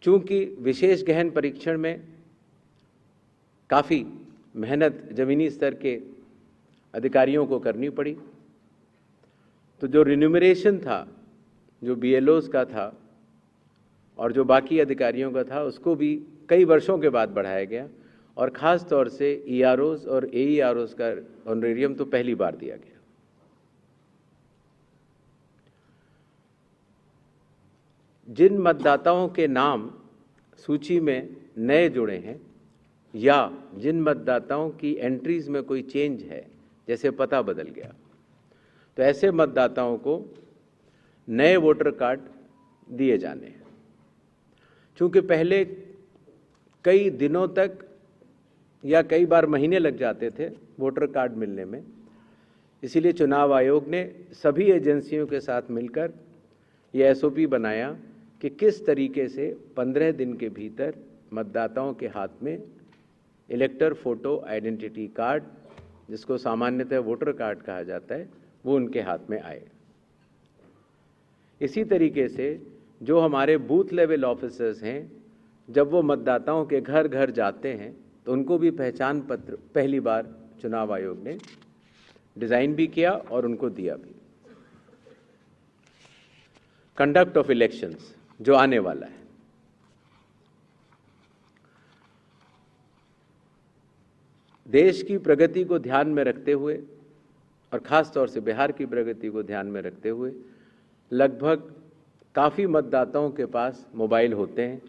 चूंकि विशेष गहन परीक्षण में काफ़ी मेहनत ज़मीनी स्तर के अधिकारियों को करनी पड़ी, तो जो रिन्यूमरेशन था, जो BLOs का था और जो बाकी अधिकारियों का था, उसको भी कई वर्षों के बाद बढ़ाया गया और ख़ास तौर से EROs और AEROs का ऑनरेरियम तो पहली बार दिया गया। जिन मतदाताओं के नाम सूची में नए जुड़े हैं या जिन मतदाताओं की एंट्रीज में कोई चेंज है, जैसे पता बदल गया, तो ऐसे मतदाताओं को नए वोटर कार्ड दिए जाने हैं। चूँकि पहले कई दिनों तक या कई बार महीने लग जाते थे वोटर कार्ड मिलने में, इसीलिए चुनाव आयोग ने सभी एजेंसियों के साथ मिलकर ये SOP बनाया कि किस तरीके से 15 दिन के भीतर मतदाताओं के हाथ में इलेक्टर फोटो आइडेंटिटी कार्ड, जिसको सामान्यतः वोटर कार्ड कहा जाता है, वो उनके हाथ में आए। इसी तरीके से जो हमारे बूथ लेवल ऑफिसर्स हैं, जब वो मतदाताओं के घर घर जाते हैं तो उनको भी पहचान पत्र पहली बार चुनाव आयोग ने डिज़ाइन भी किया और उनको दिया भी। कंडक्ट ऑफ इलेक्शंस जो आने वाला है, देश की प्रगति को ध्यान में रखते हुए और ख़ास तौर से बिहार की प्रगति को ध्यान में रखते हुए लगभग काफ़ी मतदाताओं के पास मोबाइल होते हैं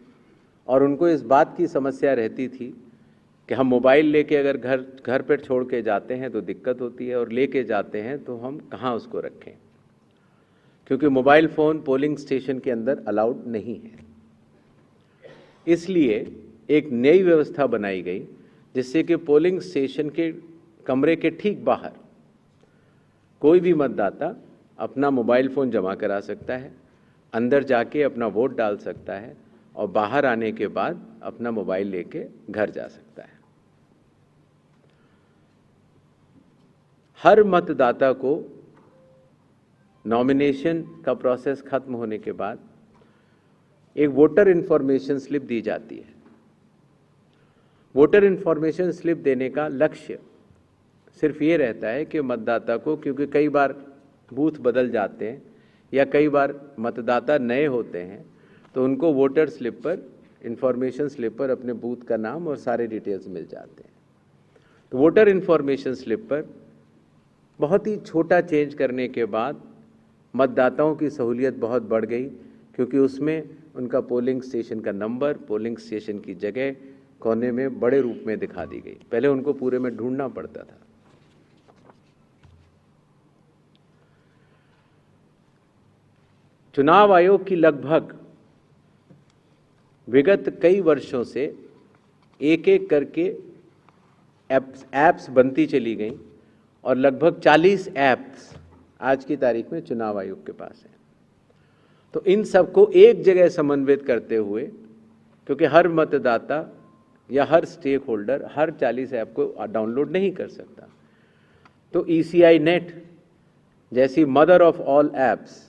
और उनको इस बात की समस्या रहती थी कि हम मोबाइल लेके अगर घर पर छोड़ के जाते हैं तो दिक्कत होती है, और लेके जाते हैं तो हम कहाँ उसको रखें, क्योंकि मोबाइल फ़ोन पोलिंग स्टेशन के अंदर अलाउड नहीं है। इसलिए एक नई व्यवस्था बनाई गई जिससे कि पोलिंग स्टेशन के कमरे के ठीक बाहर कोई भी मतदाता अपना मोबाइल फ़ोन जमा करा सकता है, अंदर जाके अपना वोट डाल सकता है और बाहर आने के बाद अपना मोबाइल लेके घर जा सकता है। हर मतदाता को नॉमिनेशन का प्रोसेस खत्म होने के बाद एक वोटर इन्फॉर्मेशन स्लिप दी जाती है। वोटर इन्फॉर्मेशन स्लिप देने का लक्ष्य सिर्फ ये रहता है कि मतदाता को, क्योंकि कई बार बूथ बदल जाते हैं या कई बार मतदाता नए होते हैं, तो उनको वोटर स्लिप पर, इन्फॉर्मेशन स्लिप पर अपने बूथ का नाम और सारे डिटेल्स मिल जाते हैं। तो वोटर इन्फॉर्मेशन स्लिप पर बहुत ही छोटा चेंज करने के बाद मतदाताओं की सहूलियत बहुत बढ़ गई, क्योंकि उसमें उनका पोलिंग स्टेशन का नंबर, पोलिंग स्टेशन की जगह कोने में बड़े रूप में दिखा दी गई। पहले उनको पूरे में ढूंढना पड़ता था। चुनाव आयोग की लगभग विगत कई वर्षों से एक एक करके ऐप्स बनती चली गई और लगभग 40 ऐप्स आज की तारीख में चुनाव आयोग के पास हैं। तो इन सबको एक जगह समन्वित करते हुए, क्योंकि हर मतदाता या हर स्टेक होल्डर हर 40 ऐप को डाउनलोड नहीं कर सकता, तो ECI नेट जैसी मदर ऑफ ऑल ऐप्स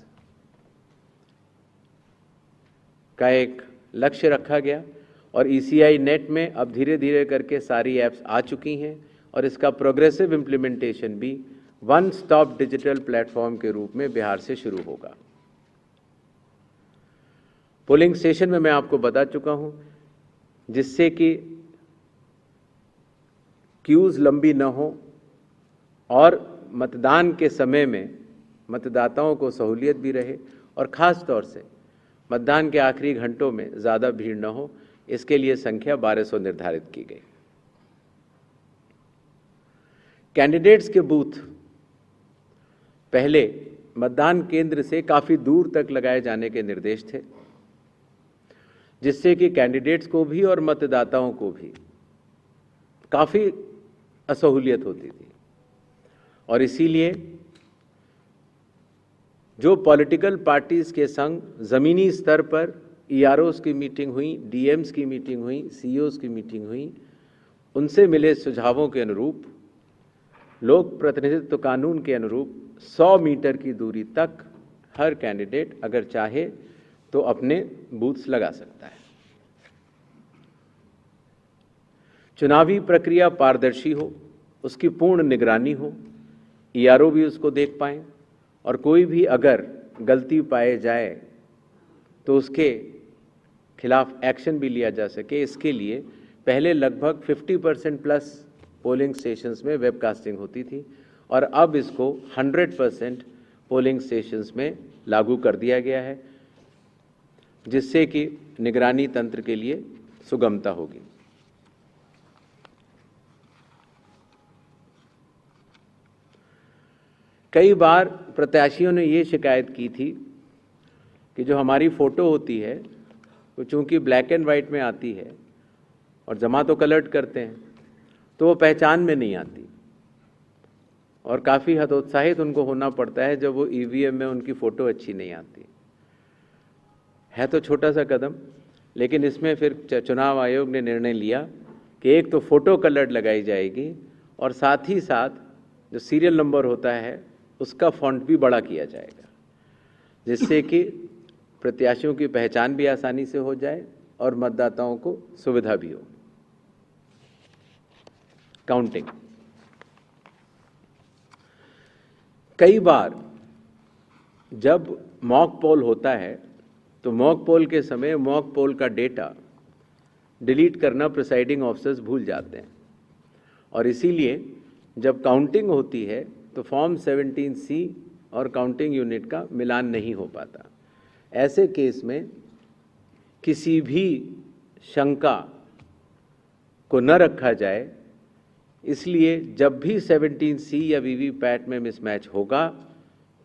का एक लक्ष्य रखा गया और ECI नेट में अब धीरे धीरे करके सारी ऐप्स आ चुकी हैं और इसका प्रोग्रेसिव इम्प्लीमेंटेशन भी वन स्टॉप डिजिटल प्लेटफॉर्म के रूप में बिहार से शुरू होगा। पोलिंग स्टेशन में मैं आपको बता चुका हूं, जिससे कि क्यूज लंबी न हो और मतदान के समय में मतदाताओं को सहूलियत भी रहे और ख़ास तौर से मतदान के आखिरी घंटों में ज़्यादा भीड़ न हो, इसके लिए संख्या 1200 निर्धारित की गई। कैंडिडेट्स के बूथ पहले मतदान केंद्र से काफ़ी दूर तक लगाए जाने के निर्देश थे, जिससे कि कैंडिडेट्स को भी और मतदाताओं को भी काफ़ी असहूलियत होती थी। और इसीलिए जो पॉलिटिकल पार्टीज़ के संग ज़मीनी स्तर पर EROs की मीटिंग हुई, DMs की मीटिंग हुई, CEOs की मीटिंग हुई, उनसे मिले सुझावों के अनुरूप लोक प्रतिनिधित्व कानून के अनुरूप 100 मीटर की दूरी तक हर कैंडिडेट अगर चाहे तो अपने बूथ्स लगा सकता है। चुनावी प्रक्रिया पारदर्शी हो, उसकी पूर्ण निगरानी हो, ईआरओ भी उसको देख पाएँ और कोई भी अगर गलती पाए जाए तो उसके खिलाफ एक्शन भी लिया जा सके। इसके लिए पहले लगभग 50% प्लस पोलिंग स्टेशंस में वेबकास्टिंग होती थी और अब इसको 100% पोलिंग स्टेशंस में लागू कर दिया गया है, जिससे कि निगरानी तंत्र के लिए सुगमता होगी। कई बार प्रत्याशियों ने ये शिकायत की थी कि जो हमारी फ़ोटो होती है वो चूँकि ब्लैक एंड वाइट में आती है और जमा तो कलर्ड करते हैं तो वो पहचान में नहीं आती और काफ़ी हतोत्साहित उनको होना पड़ता है जब वो ईवीएम में उनकी फ़ोटो अच्छी नहीं आती है। तो छोटा सा कदम, लेकिन इसमें फिर चुनाव आयोग ने निर्णय लिया कि एक तो फ़ोटो कलर्ड लगाई जाएगी और साथ ही साथ जो सीरियल नंबर होता है उसका फ़ॉन्ट भी बड़ा किया जाएगा, जिससे कि प्रत्याशियों की पहचान भी आसानी से हो जाए और मतदाताओं को सुविधा भी हो। काउंटिंग, कई बार जब मॉक पोल होता है तो मॉक पोल के समय मॉक पोल का डेटा डिलीट करना प्रिसाइडिंग ऑफिसर्स भूल जाते हैं और इसीलिए जब काउंटिंग होती है तो फॉर्म 17C और काउंटिंग यूनिट का मिलान नहीं हो पाता। ऐसे केस में किसी भी शंका को न रखा जाए, इसलिए जब भी 17C या वीवीपैट में मिसमैच होगा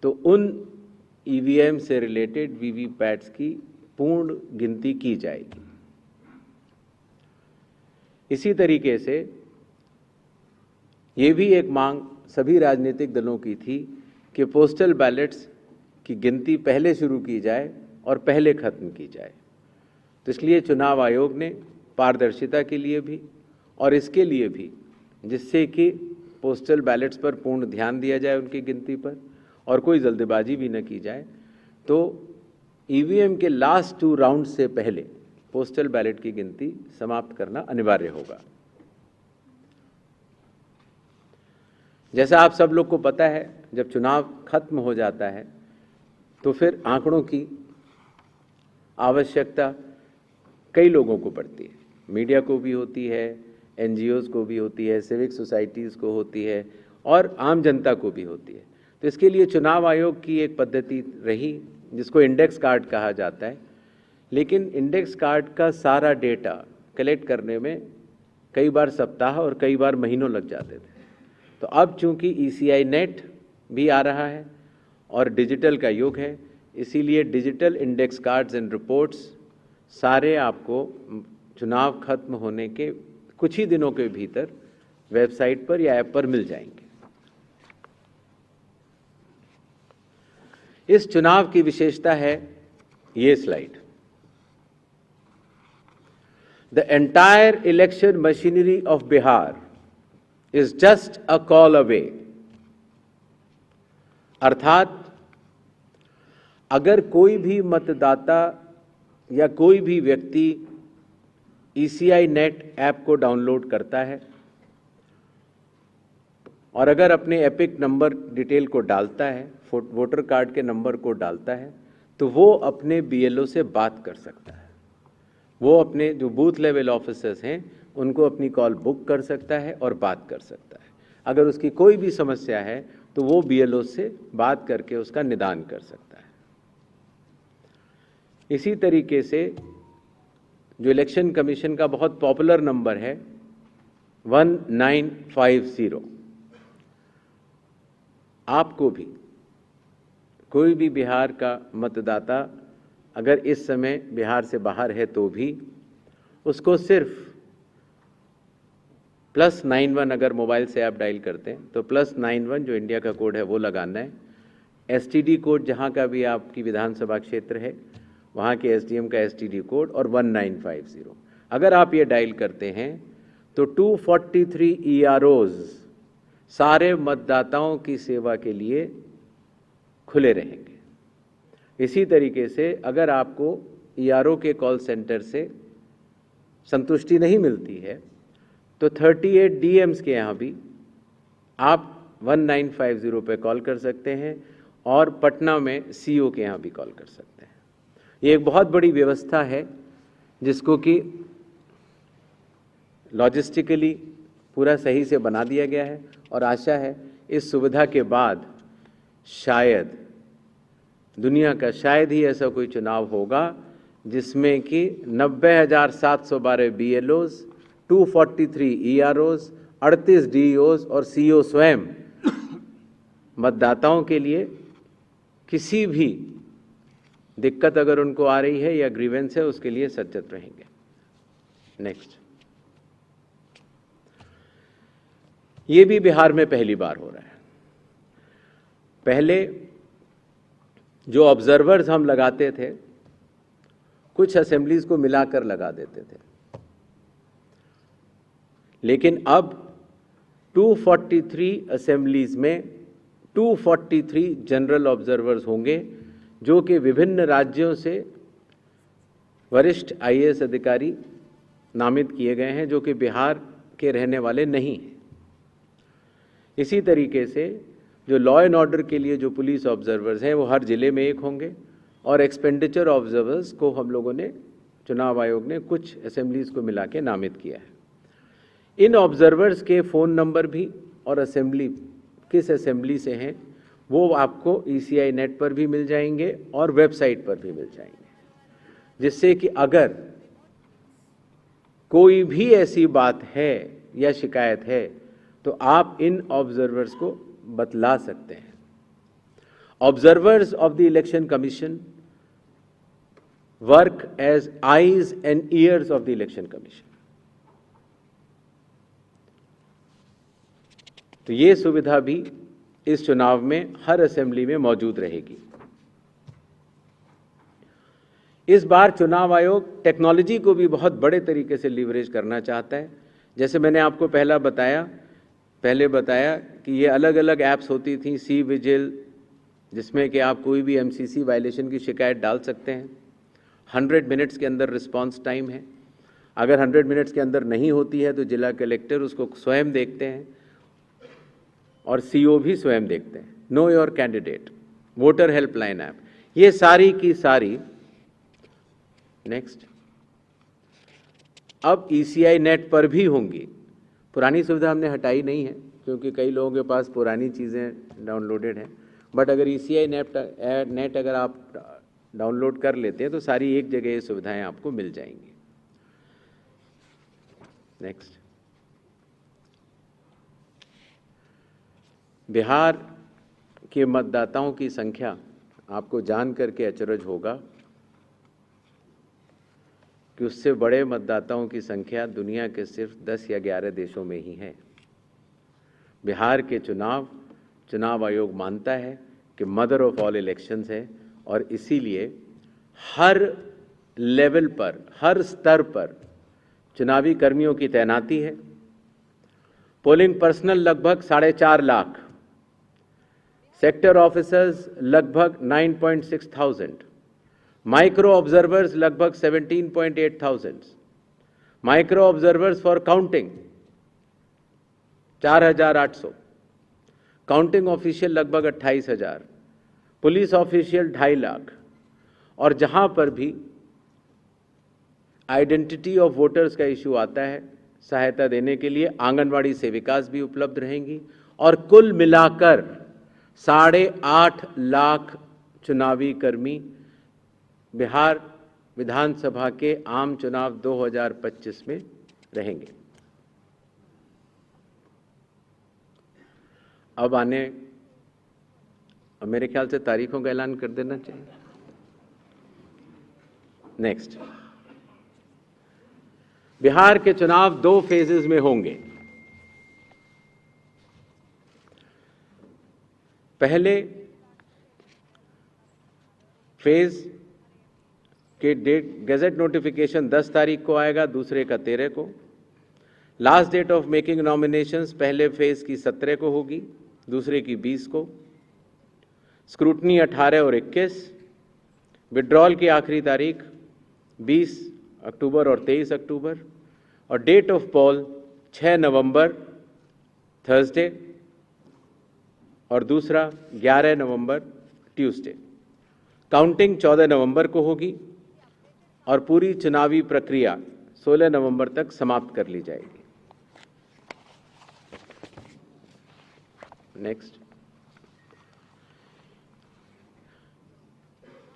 तो उन ईवीएम से रिलेटेड वीवीपैट्स की पूर्ण गिनती की जाएगी। इसी तरीके से ये भी एक मांग सभी राजनीतिक दलों की थी कि पोस्टल बैलेट्स की गिनती पहले शुरू की जाए और पहले ख़त्म की जाए। तो इसलिए चुनाव आयोग ने पारदर्शिता के लिए भी और इसके लिए भी, जिससे कि पोस्टल बैलेट्स पर पूर्ण ध्यान दिया जाए उनकी गिनती पर और कोई जल्दबाजी भी न की जाए, तो ईवीएम के लास्ट 2 राउंड से पहले पोस्टल बैलेट की गिनती समाप्त करना अनिवार्य होगा। जैसा आप सब लोग को पता है, जब चुनाव खत्म हो जाता है तो फिर आंकड़ों की आवश्यकता कई लोगों को पड़ती है, मीडिया को भी होती है, एनजीओज़ को भी होती है, सिविक सोसाइटीज़ को होती है और आम जनता को भी होती है। तो इसके लिए चुनाव आयोग की एक पद्धति रही जिसको इंडेक्स कार्ड कहा जाता है, लेकिन इंडेक्स कार्ड का सारा डेटा कलेक्ट करने में कई बार सप्ताह और कई बार महीनों लग जाते थे। तो अब चूंकि ECI नेट भी आ रहा है और डिजिटल का युग है, इसीलिए digital index cards and reports सारे आपको चुनाव खत्म होने के कुछ ही दिनों के भीतर वेबसाइट पर या ऐप पर मिल जाएंगे। इस चुनाव की विशेषता है ये slide. The entire election machinery of Bihar is just a call away। अर्थात अगर कोई भी मतदाता या कोई भी व्यक्ति ECI नेट ऐप को डाउनलोड करता है और अगर अपने एपिक नंबर डिटेल को डालता है, वोटर कार्ड के नंबर को डालता है, तो वो अपने BLO से बात कर सकता है। वो अपने जो बूथ लेवल ऑफिसर्स हैं उनको अपनी कॉल बुक कर सकता है और बात कर सकता है। अगर उसकी कोई भी समस्या है तो वो BLO से बात करके उसका निदान कर सकता है। इसी तरीके से जो इलेक्शन कमीशन का बहुत पॉपुलर नंबर है 1950, आपको भी कोई भी बिहार का मतदाता अगर इस समय बिहार से बाहर है तो भी उसको सिर्फ +91 अगर मोबाइल से आप डायल करते हैं तो +91 जो इंडिया का कोड है वो लगाना है। STD कोड जहाँ का भी आपकी विधानसभा क्षेत्र है वहाँ के SDM का STD कोड और 1950 अगर आप ये डायल करते हैं तो 243 EROs सारे मतदाताओं की सेवा के लिए खुले रहेंगे। इसी तरीके से अगर आपको ERO के कॉल सेंटर से संतुष्टि नहीं मिलती है तो 38 DMs के यहाँ भी आप 1950 पे कॉल कर सकते हैं और पटना में CO के यहाँ भी कॉल कर सकते हैं। ये एक बहुत बड़ी व्यवस्था है जिसको कि लॉजिस्टिकली पूरा सही से बना दिया गया है और आशा है इस सुविधा के बाद शायद दुनिया का शायद ही ऐसा कोई चुनाव होगा जिसमें कि 90,712 BLOs, 243 EROs, 38 DEOs और CO स्वयं मतदाताओं के लिए किसी भी दिक्कत अगर उनको आ रही है या ग्रीवेंस है उसके लिए सचेत रहेंगे। नेक्स्ट, ये भी बिहार में पहली बार हो रहा है। पहले जो ऑब्जर्वर्स हम लगाते थे कुछ असेंबलीज को मिलाकर लगा देते थे, लेकिन अब 243 असेंबलीज में 243 जनरल ऑब्जर्वर्स होंगे जो कि विभिन्न राज्यों से वरिष्ठ IAS अधिकारी नामित किए गए हैं जो कि बिहार के रहने वाले नहीं हैं। इसी तरीके से जो लॉ एंड ऑर्डर के लिए जो पुलिस ऑब्जर्वर्स हैं वो हर जिले में एक होंगे और एक्सपेंडिचर ऑब्जर्वर्स को हम लोगों ने चुनाव आयोग ने कुछ असेंबलीज को मिला के नामित किया है। इन ऑब्जर्वर्स के फ़ोन नंबर भी और असेंबली किस असेंबली से हैं वो आपको ECI नेट पर भी मिल जाएंगे और वेबसाइट पर भी मिल जाएंगे, जिससे कि अगर कोई भी ऐसी बात है या शिकायत है तो आप इन ऑब्जर्वर्स को बतला सकते हैं। Observers of the election commission work as eyes and ears of the election commission. तो ये सुविधा भी इस चुनाव में हर असेंबली में मौजूद रहेगी। इस बार चुनाव आयोग टेक्नोलॉजी को भी बहुत बड़े तरीके से लीवरेज करना चाहता है। जैसे मैंने आपको पहले बताया कि ये अलग अलग ऐप्स होती थी, सी विजिल, जिसमें कि आप कोई भी MCC वायलेशन की शिकायत डाल सकते हैं। 100 मिनट्स के अंदर रिस्पांस टाइम है। अगर 100 मिनट्स के अंदर नहीं होती है तो जिला कलेक्टर उसको स्वयं देखते हैं और CO भी स्वयं देखते हैं। Know your candidate, voter helpline app, ये सारी की सारी। नेक्स्ट, अब ECI नेट पर भी होंगी। पुरानी सुविधा हमने हटाई नहीं है क्योंकि कई लोगों के पास पुरानी चीज़ें डाउनलोडेड हैं, बट अगर ECI नेट अगर आप डाउनलोड कर लेते हैं तो सारी एक जगह ये सुविधाएं आपको मिल जाएंगी। नेक्स्ट, बिहार के मतदाताओं की संख्या आपको जान करके अचरज होगा कि उससे बड़े मतदाताओं की संख्या दुनिया के सिर्फ 10 या 11 देशों में ही है। बिहार के चुनाव आयोग मानता है कि मदर ऑफ ऑल इलेक्शंस है और इसीलिए हर लेवल पर, हर स्तर पर चुनावी कर्मियों की तैनाती है। पोलिंग पर्सनल लगभग 4.5 लाख, सेक्टर ऑफिसर्स लगभग 9.6,000, माइक्रो ऑब्जर्वर्स लगभग 17.8,000, micro observers for counting 4,800, counting official लगभग 28,000, पुलिस ऑफिशियल 2.5 लाख। और जहां पर भी आइडेंटिटी ऑफ वोटर्स का इशू आता है, सहायता देने के लिए आंगनवाड़ी सेविकास भी उपलब्ध रहेंगी और कुल मिलाकर 8.5 लाख चुनावी कर्मी बिहार विधानसभा के आम चुनाव 2025 में रहेंगे। अब मेरे ख्याल से तारीखों का ऐलान कर देना चाहिए। नेक्स्ट, बिहार के चुनाव 2 फेजेस में होंगे। पहले फेज के डेट गैजेट नोटिफिकेशन 10 तारीख को आएगा, दूसरे का 13 को। Last date of making nominations पहले फेज की 17 को होगी, दूसरे की 20 को। स्क्रूटनी 18 और 21। विड्रॉल की आखिरी तारीख 20 अक्टूबर और 23 अक्टूबर। और डेट ऑफ पोल 6 नवंबर थर्सडे और दूसरा 11 नवंबर ट्यूसडे। काउंटिंग 14 नवंबर को होगी और पूरी चुनावी प्रक्रिया 16 नवंबर तक समाप्त कर ली जाएगी। नेक्स्ट,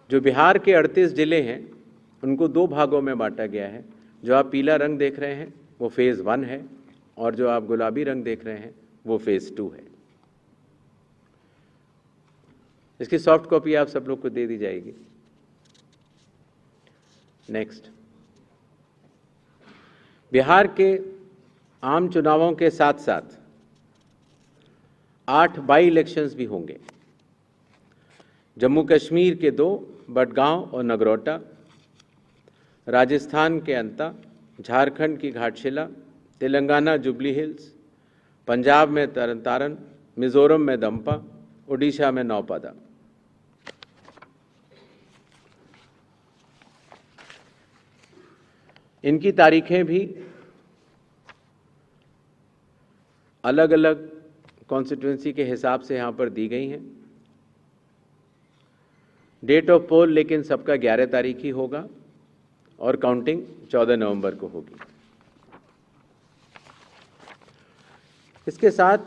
जो बिहार के 38 जिले हैं उनको 2 भागों में बांटा गया है। जो आप पीला रंग देख रहे हैं वो फेज़ 1 है और जो आप गुलाबी रंग देख रहे हैं वो फेज़ 2 है। इसकी सॉफ्ट कॉपी आप सब लोग को दे दी जाएगी। नेक्स्ट, बिहार के आम चुनावों के साथ साथ 8 बाई इलेक्शंस भी होंगे। जम्मू कश्मीर के 2, बडगांव और नगरोटा, राजस्थान के अंता, झारखंड की घाटशिला, तेलंगाना जुबली हिल्स, पंजाब में तरन तारन, मिजोरम में दंपा, ओडिशा में नौपादा। इनकी तारीखें भी अलग अलग कॉन्स्टिट्यूंसी के हिसाब से यहाँ पर दी गई हैं। डेट ऑफ पोल लेकिन सबका 11 तारीख ही होगा और काउंटिंग 14 नवंबर को होगी। इसके साथ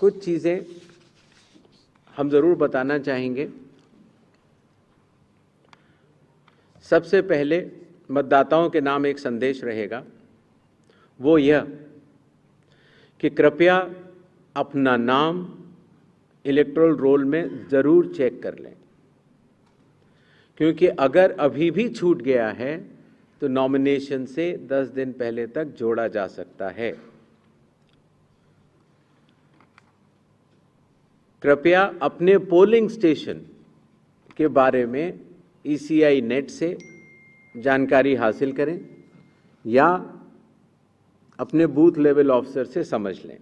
कुछ चीज़ें हम ज़रूर बताना चाहेंगे। सबसे पहले मतदाताओं के नाम एक संदेश रहेगा, वो यह कि कृपया अपना नाम इलेक्टोरल रोल में ज़रूर चेक कर लें, क्योंकि अगर अभी भी छूट गया है तो नॉमिनेशन से 10 दिन पहले तक जोड़ा जा सकता है। कृपया अपने पोलिंग स्टेशन के बारे में ECI नेट से जानकारी हासिल करें या अपने बूथ लेवल ऑफिसर से समझ लें।